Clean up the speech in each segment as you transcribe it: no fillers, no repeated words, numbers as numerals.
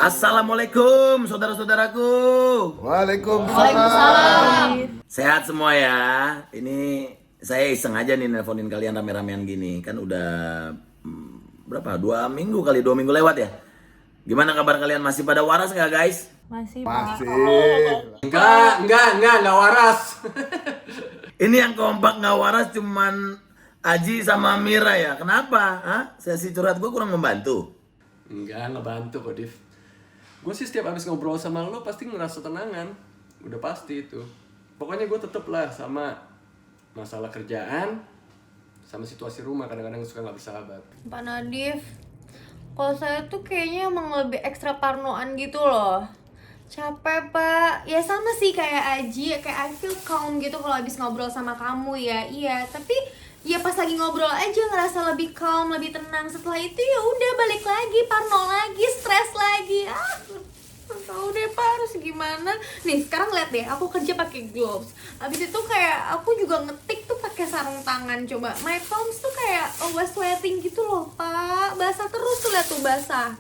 Assalamualaikum saudara-saudaraku. Waalaikumsalam. Sehat semua ya. Ini saya iseng aja nih nelponin kalian rame-ramean gini. Kan udah berapa? 2 minggu kali, 2 minggu lewat ya. Gimana kabar kalian? Masih pada waras nggak guys? Masih. Enggak waras. Ini yang kompak nggak waras cuman Aji sama Mira ya. Kenapa? Hah? Sesi curhat gue kurang membantu. Enggak ngebantu kok, Div. Gue sih setiap abis ngobrol sama lo pasti ngerasa tenangan. Udah pasti itu. Pokoknya gue tetep lah sama masalah kerjaan, sama situasi rumah kadang-kadang suka nggak bersahabat. Pak Nadif, kalau saya tuh kayaknya emang lebih ekstra parnoan gitu loh. Capek Pak, ya sama sih kayak Aji, kayak I feel calm gitu kalau habis ngobrol sama kamu ya. Iya, tapi ya pas lagi ngobrol aja ngerasa lebih calm, lebih tenang. Setelah itu ya udah balik lagi, parno lagi, stres lagi. Tahu deh Pak harus gimana. Nih sekarang lihat deh, aku kerja pakai gloves. Habis itu kayak aku juga ngetik tuh pakai sarung tangan. Coba my palms tuh kayak always sweating gitu loh Pak. Basah terus tuh, lihat tuh basah.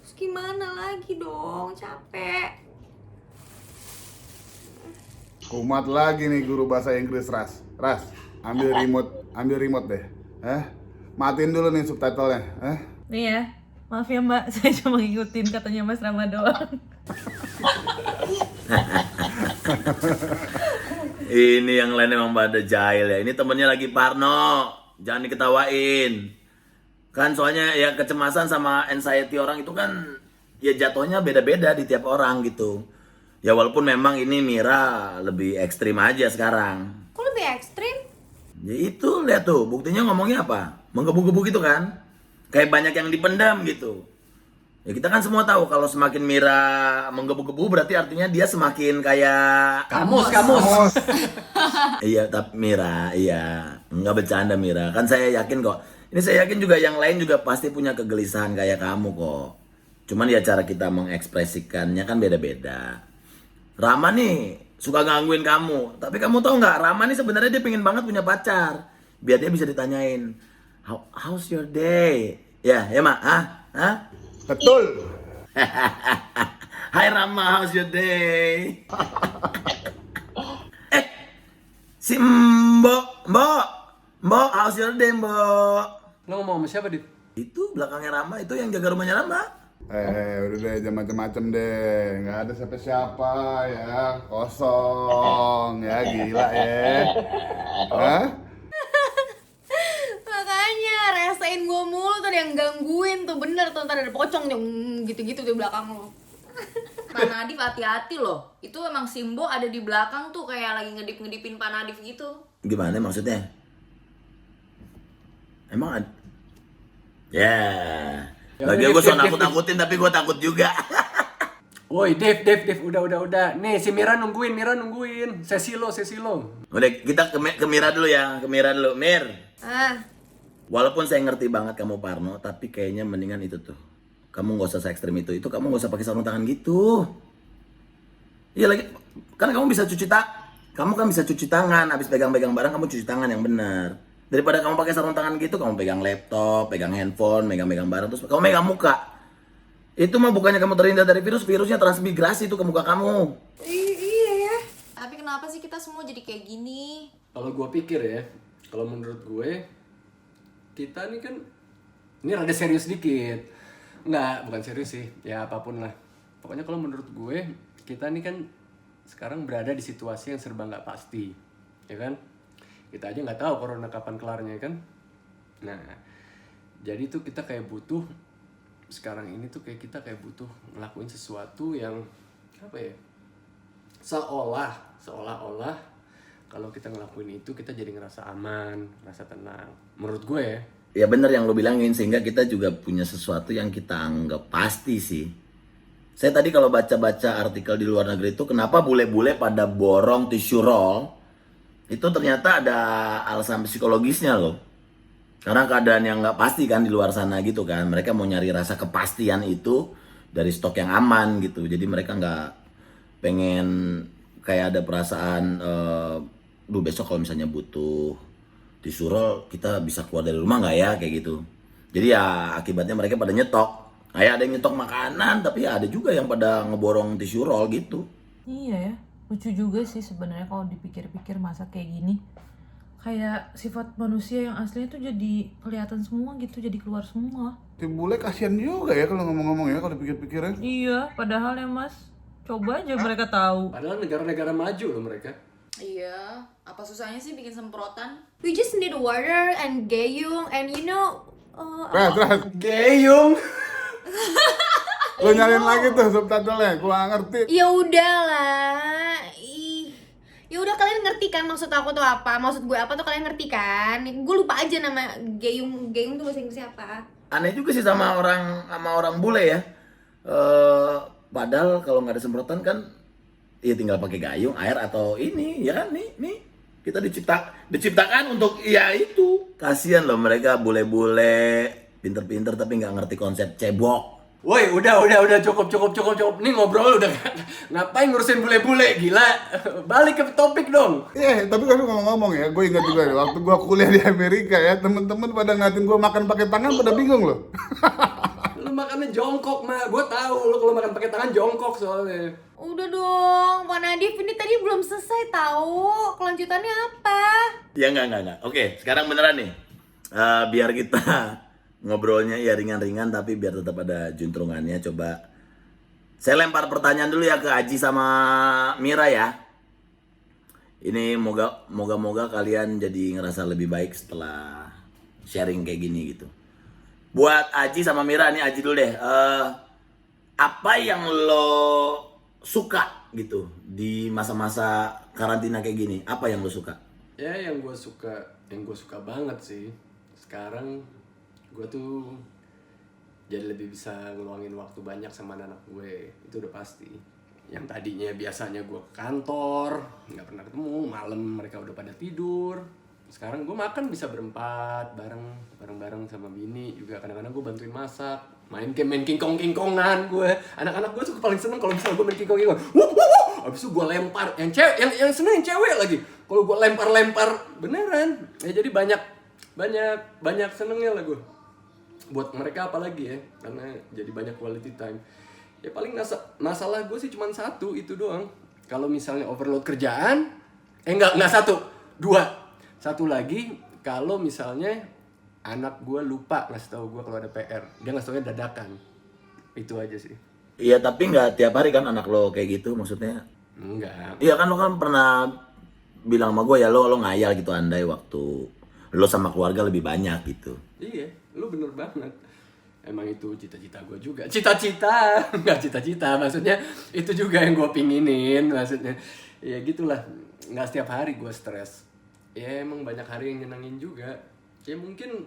Terus gimana lagi dong, capek. Kumat lagi nih guru bahasa Inggris Ras, ambil remote deh. Matiin dulu nih subtitlenya. Nih ya, maaf ya Mbak, saya cuma ngikutin katanya Mas Rama doang. Ini yang lain emang pada jahil ya. Ini temennya lagi parno. Jangan diketawain. Kan soalnya ya kecemasan sama anxiety orang itu kan ya jatuhnya beda-beda di tiap orang gitu. Ya walaupun memang ini Mira lebih ekstrim aja sekarang. Kok lebih ekstrim? Ya itu lihat tuh, buktinya ngomongnya apa? Menggebu-gebu gitu kan? Kayak banyak yang dipendam gitu. Ya kita kan semua tahu kalau semakin Mira menggebu-gebu berarti artinya dia semakin kayak Kamus. Iya, tapi Mira, iya. Nggak bercanda Mira. Kan saya yakin kok. Ini saya yakin juga yang lain juga pasti punya kegelisahan kayak kamu kok. Cuman ya cara kita mengekspresikannya kan beda-beda. Rama nih suka gangguin kamu. Tapi kamu tahu nggak, Rama nih sebenarnya dia pengen banget punya pacar. Biar dia bisa ditanyain, how's your day? Ya Mak, Hah? Betul. Hai Rama, how's your day? Si Mbok, how's your day, Mbok? Lo ngomong sama siapa, Div? Itu belakangnya Rama, itu yang jaga rumahnya Rama. Udah deh, jangan macem-macem deh. Nggak ada siapa-siapa ya, kosong ya, gila ya. Makanya resain gue mulu tuh yang gangguin tuh, bener tuh, ntar ada pocong yang gitu-gitu di belakang lo. Pak Nadif hati-hati loh. Itu emang Simbo ada di belakang tuh kayak lagi ngedip-ngedipin Pak Nadif gitu. Gimana maksudnya? Emang ada? Ya. Lagi gue suka nakut-nakutin tapi gue takut juga. Woi, Div, udah. Nih, si Mira nungguin. Sesi lo. Udah, kita ke Mira dulu ya. Ke Mira dulu. Mir. Walaupun saya ngerti banget kamu parno, tapi kayaknya mendingan itu tuh. Kamu gak usah se-ekstrim itu. Itu kamu gak usah pakai sarung tangan gitu. Iya lagi, kan kamu bisa kamu kan bisa cuci tangan. Habis pegang-pegang barang kamu cuci tangan yang benar. Daripada kamu pakai sarung tangan gitu, kamu pegang laptop, pegang handphone, megang-megang barang, terus kamu megang muka. Itu mah bukannya kamu terhindar dari virus, virusnya transmigrasi itu ke muka kamu. Iya ya. Tapi kenapa sih kita semua jadi kayak gini? Kalau gue pikir ya, kalau menurut gue, kita nih kan, ini rada serius dikit. Enggak, bukan serius sih, ya apapun lah. Pokoknya kalau menurut gue, kita nih kan sekarang berada di situasi yang serba nggak pasti, ya kan? Kita aja nggak tahu corona kapan kelarnya, kan? Nah, jadi tuh kita kayak butuh, sekarang ini tuh kita kayak butuh ngelakuin sesuatu yang, apa ya, seolah-olah kalau kita ngelakuin itu kita jadi ngerasa aman, ngerasa tenang. Menurut gue ya. Ya bener yang lo bilangin, sehingga kita juga punya sesuatu yang kita anggap pasti sih. Saya tadi kalau baca-baca artikel di luar negeri itu, kenapa bule-bule pada borong tisu roll, itu ternyata ada alasan psikologisnya loh. Karena keadaan yang nggak pasti kan di luar sana gitu kan. Mereka mau nyari rasa kepastian itu dari stok yang aman gitu. Jadi mereka nggak pengen kayak ada perasaan, besok kalau misalnya butuh tisu roll kita bisa keluar dari rumah nggak ya, kayak gitu. Jadi ya akibatnya mereka pada nyetok. Kayak ada yang nyetok makanan, tapi ada juga yang pada ngeborong tisu roll gitu. Iya ya, lucu juga sih sebenarnya kalau dipikir-pikir masa kayak gini. Kayak sifat manusia yang aslinya tuh jadi kelihatan semua gitu, jadi keluar semua. Si bule kasihan juga ya kalau ngomong-ngomong ya, kalau dipikir-pikirin. Iya, padahal ya Mas, coba aja mereka tahu. Padahal negara-negara maju loh mereka. Iya, apa susahnya sih bikin semprotan? We just need water and gayung and you know Ras, Geyung. lu nyalin lagi tuh subtitlenya, gua nggak ngerti. ya udahlah. Ih. Ya udah, kalian ngerti kan maksud aku tuh apa? Maksud gue apa tuh kalian ngerti kan? Gue lupa aja nama gayung. Gayung tuh bahasa Inggrisnya apa? Aneh juga sih sama orang bule ya. Padahal kalau nggak ada semprotan kan, ya tinggal pakai gayung, air atau ini, ya kan nih. Kita diciptakan untuk ya itu. Kasihan loh mereka bule-bule, pinter-pinter tapi nggak ngerti konsep cebok. Woi, udah cukup. Nih ngobrol udah ngapain ngurusin bule-bule, gila. Balik ke topik dong. Iya, tapi kan ngomong-ngomong ya, gue ingat juga deh, waktu gue kuliah di Amerika ya, temen-temen pada ngeliatin gue makan pakai tangan pada bingung loh. Lu makannya jongkok, mah. Gua tahu lu kalau makan pakai tangan jongkok soalnya. Udah dong, Pak Nadif, ini tadi belum selesai tahu. Kelanjutannya apa? Ya enggak. Oke, sekarang beneran nih. Biar kita ngobrolnya ya ringan-ringan tapi biar tetap ada juntrungannya. Coba saya lempar pertanyaan dulu ya ke Aji sama Mira ya. Ini moga-moga kalian jadi ngerasa lebih baik setelah sharing kayak gini gitu. Buat Aji sama Mira nih, Aji dulu deh. Apa yang lo suka gitu di masa-masa karantina kayak gini? Apa yang lo suka? Ya yang gue suka banget sih. Sekarang gue tuh jadi lebih bisa ngeluangin waktu banyak sama anak gue, itu udah pasti. Yang tadinya biasanya gue ke kantor, nggak pernah ketemu, malam mereka udah pada tidur. Sekarang gue makan bisa berempat, bareng sama bini juga. Kadang-kadang gue bantuin masak, main kingkongan gue. Anak-anak gue suka paling seneng kalau misalnya gue main kingkongan. Abis itu gue lempar, yang seneng yang cewek lagi. Kalau gue lempar beneran, ya jadi banyak senengnya lah gue. Buat mereka apalagi ya, karena jadi banyak quality time. Ya paling masalah gue sih cuma satu, itu doang. Kalau misalnya overload kerjaan, enggak dua. Satu lagi, kalau misalnya anak gue lupa ngasih tahu gue kalau ada PR, dia ngasih taunya dadakan. Itu aja sih. Iya, tapi nggak tiap hari kan anak lo kayak gitu maksudnya. Enggak. Iya kan, lo kan pernah bilang sama gue ya lo ngayal gitu, andai waktu lo sama keluarga lebih banyak gitu. Iya, lu bener banget. Emang itu cita-cita gue juga. Cita-cita, nggak cita-cita. Maksudnya itu juga yang gue pinginin. Maksudnya, ya gitulah. Nggak setiap hari gue stres. Ya emang banyak hari yang nyenengin juga. Ya mungkin,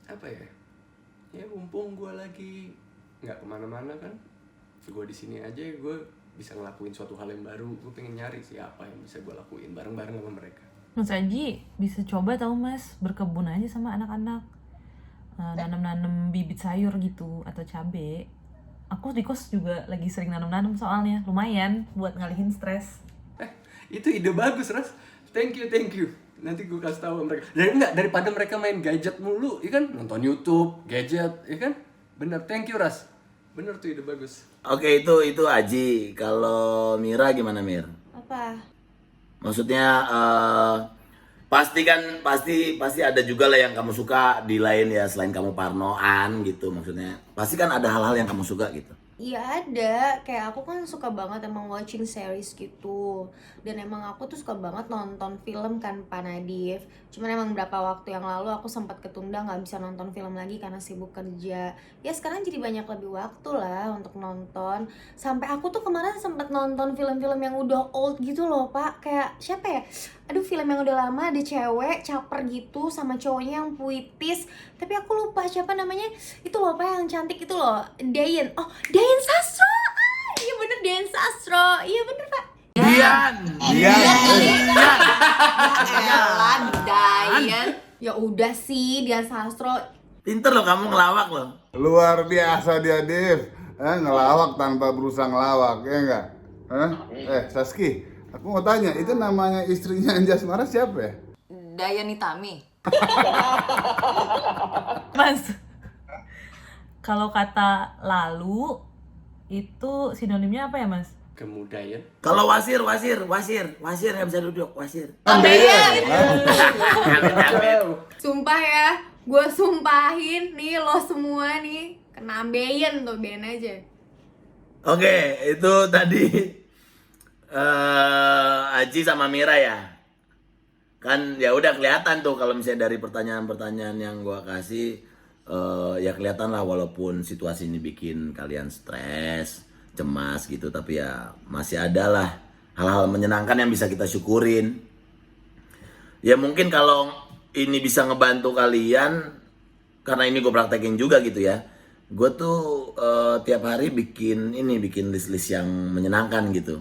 apa ya. Ya mumpung gue lagi nggak kemana-mana kan. Gue di sini aja gue bisa ngelakuin suatu hal yang baru. Gue pengen nyari sih apa yang bisa gue lakuin bareng-bareng sama mereka. Mas Aji bisa coba tahu Mas, berkebun aja sama anak-anak. Nanam-nanam bibit sayur gitu atau cabe. Aku di kos juga lagi sering nanam-nanam soalnya, lumayan buat ngalihin stres. Itu ide bagus, Ras. Thank you. Nanti gue kasih tahu mereka. Daripada mereka main gadget mulu, ya kan? Nonton YouTube, gadget, ya kan? Bener, thank you, Ras. Bener tuh ide bagus. Oke, itu Aji. Kalau Mira gimana, Mir? Apa? Maksudnya pasti ada juga lah yang kamu suka di lain ya, selain kamu parnoan gitu. Maksudnya pasti kan ada hal-hal yang kamu suka gitu. Iya ada, kayak aku kan suka banget emang watching series gitu. Dan emang aku tuh suka banget nonton film kan Pak Nadif. Cuman emang beberapa waktu yang lalu aku sempat ketunda gak bisa nonton film lagi karena sibuk kerja. Ya sekarang jadi banyak lebih waktu lah untuk nonton. Sampai aku tuh kemarin sempat nonton film-film yang udah old gitu loh Pak. Kayak siapa ya? Aduh, film yang udah lama, ada cewek caper gitu sama cowoknya yang puitis. Tapi aku lupa siapa namanya. Itu loh Pak yang cantik itu loh, Dayan. Oh, Dayan Sastro. Iya bener, Dayan Sastro. Iya bener Pak. Dian. Elan, Dayan. Ya udah sih, Dian Sastro. Pinter loh kamu ngelawak loh. Luar biasa dia, Div. Ngelawak tanpa berusaha ngelawak, ya enggak? Saski, aku mau tanya, itu namanya istrinya Anjasmara siapa ya? Dayan Itami. Mas, Kalau kata lalu itu sinonimnya apa ya, Mas? Kemudayan. Kalau wasir nggak bisa duduk, wasir. Sumpah ya, gue sumpahin nih lo semua nih kena ambeien tuh, biarin aja. Oke, itu tadi Aji sama Mira ya. Kan ya udah kelihatan tuh kalau misalnya dari pertanyaan-pertanyaan yang gua kasih, ya kelihatan lah walaupun situasi ini bikin kalian stres, cemas gitu, tapi ya masih ada lah hal-hal menyenangkan yang bisa kita syukurin. Ya mungkin kalau ini bisa ngebantu kalian, karena ini gue praktekin juga gitu ya. Gue tuh tiap hari bikin list-list yang menyenangkan gitu.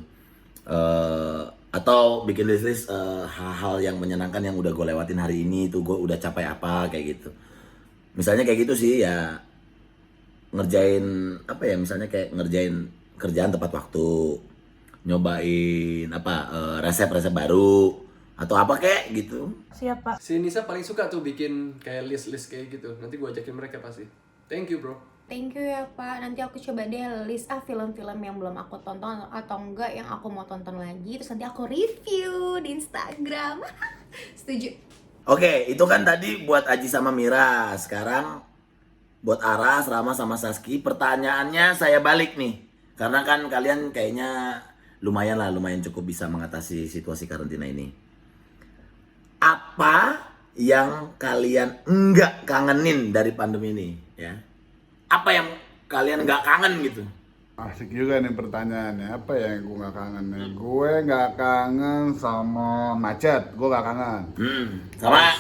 Atau bikin list-list hal-hal yang menyenangkan yang udah gue lewatin hari ini, tuh gue udah capai apa kayak gitu. Misalnya kayak gitu sih ya, ngerjain apa ya, misalnya kayak ngerjain kerjaan tepat waktu, nyobain resep-resep baru atau apa kayak gitu. Siapa? Si Nisa paling suka tuh bikin kayak list-list kayak gitu. Nanti gue ajakin mereka pasti. Thank you bro. Thank you ya Pak, nanti aku coba deh list film-film yang belum aku tonton atau enggak yang aku mau tonton lagi, terus nanti aku review di Instagram. Setuju? Oke, itu kan tadi buat Aji sama Mira. Sekarang buat Aras, Rama sama Saski, pertanyaannya saya balik nih. Karena kan kalian kayaknya lumayan cukup bisa mengatasi situasi karantina ini. Apa yang kalian enggak kangenin dari pandemi ini ya? Apa yang kalian enggak kangen gitu? Asik juga nih pertanyaannya. Apa ya yang gue gak kangen nih? Gue gak kangen sama macet. Gue gak kangen. Sama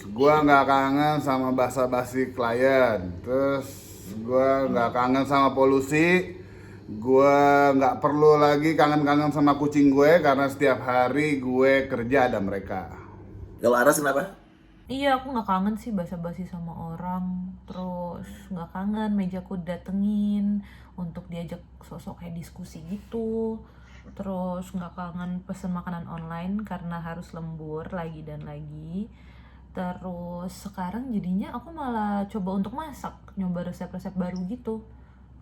Gue gak kangen sama basa-basi klien. Terus gue gak kangen sama polusi. Gue gak perlu lagi kangen-kangen sama kucing gue, karena setiap hari gue kerja ada mereka. kalau Aras kenapa? Iya, aku nggak kangen sih basa-basi sama orang. Terus nggak kangen mejaku datengin untuk diajak sosok kayak diskusi gitu. Terus nggak kangen pesen makanan online karena harus lembur lagi dan lagi. Terus sekarang jadinya aku malah coba untuk masak, nyoba resep-resep baru gitu.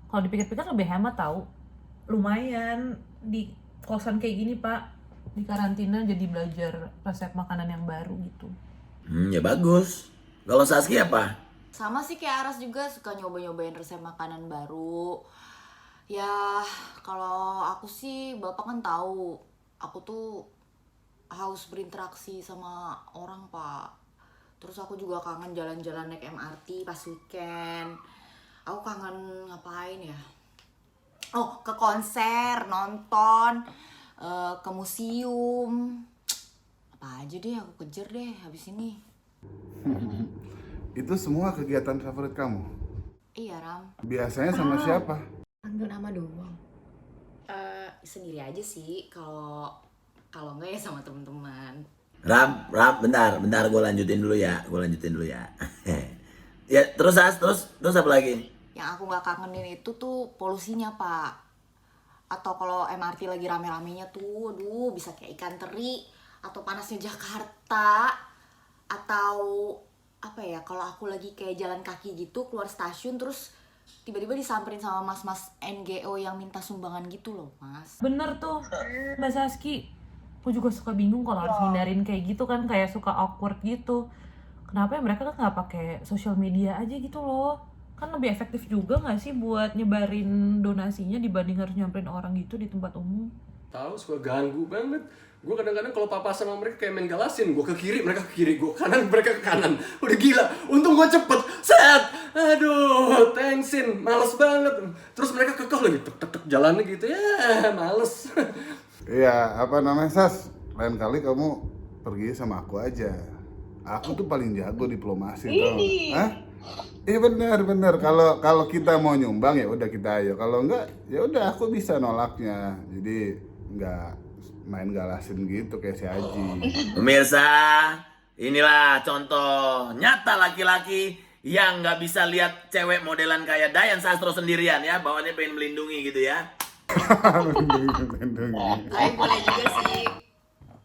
Kalau dipikir-pikir lebih hemat tahu. Lumayan di kosan kayak gini, Pak. Di karantina jadi belajar resep makanan yang baru gitu. Ya bagus. Kalau Saski apa? Sama sih kayak Aras juga, suka nyoba-nyobain resep makanan baru. Ya kalau aku sih, bapak kan tahu aku tuh haus berinteraksi sama orang Pak. Terus aku juga kangen jalan-jalan naik MRT pas weekend. Aku kangen ngapain ya? Oh, ke konser, nonton, ke museum. Apa aja deh aku kejar deh habis ini. Itu semua kegiatan favorit kamu? Iya Ram, Biasanya sama siapa? Panggil nama doang. sendiri aja sih. Kalau enggak ya sama teman-teman. Ram, bentar, gue lanjutin dulu ya. Ya, terus apa lagi? Yang aku nggak kangenin itu tuh polusinya Pak. Atau kalau MRT lagi rame-ramenya tuh, aduh bisa kayak ikan teri. Atau panasnya Jakarta. Atau apa ya, kalau aku lagi kayak jalan kaki gitu keluar stasiun terus tiba-tiba disamperin sama mas-mas NGO yang minta sumbangan gitu loh Mas. Bener tuh Mbak Saski, aku juga suka bingung kalau harus hindarin kayak gitu kan, kayak suka awkward gitu. Kenapa ya mereka kan nggak pakai sosial media aja gitu loh, kan lebih efektif juga nggak sih buat nyebarin donasinya dibanding harus nyamperin orang gitu di tempat umum. Tahu suka ganggu banget. Gue kadang-kadang kalau papasan sama mereka kayak main galasin. Gue ke kiri, mereka ke kiri. Gue kanan, mereka ke kanan. Udah gila. Untung gue cepet. Set. Aduh, thanksin. Males banget. Terus mereka kekeh lagi. Tek jalannya gitu. Ya, males. Iya, apa namanya, Sas? Lain kali kamu pergi sama aku aja. Aku tuh paling jago diplomasi tuh. Hah? Iya benar. Kalau kita mau nyumbang ya udah kita ayo. Kalau enggak ya udah aku bisa nolaknya. Jadi enggak main galasin gitu kayak si Aji. Pemirsa, inilah contoh nyata laki-laki yang nggak bisa lihat cewek modelan kayak Dayan Sastro sendirian ya, bawaannya pengen melindungi gitu ya. Tapi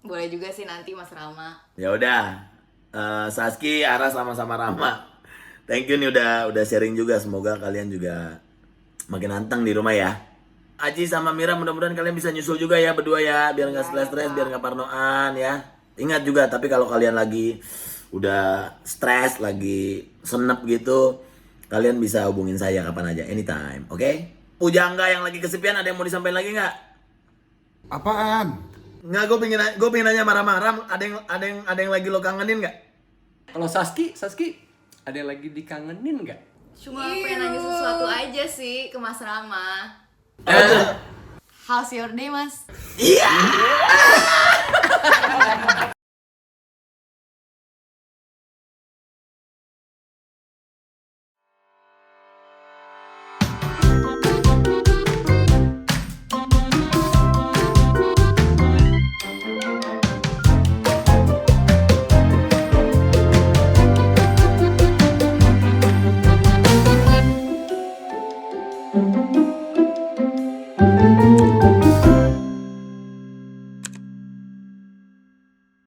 boleh juga sih nanti Mas Rama. Ya udah, Saski, Aras sama-sama Rama. Thank you nih udah sharing juga. Semoga kalian juga makin anteng di rumah ya. Aji sama Mira mudah-mudahan kalian bisa nyusul juga ya berdua ya, biar nggak stres-stres, biar nggak parnoan ya. Ingat juga, tapi kalau kalian lagi udah stres, lagi senep gitu, kalian bisa hubungin saya kapan aja, anytime, oke? Pujangga yang lagi kesepian, ada yang mau disampaikan lagi nggak? Apaan? Nggak, gue pengen nanya marah-marah. Ada yang lagi lo kangenin nggak? Kalau Saski ada yang lagi dikangenin nggak? Cuma pengen nanya sesuatu aja sih ke Mas Rama. How's your day, Mas? Thank you.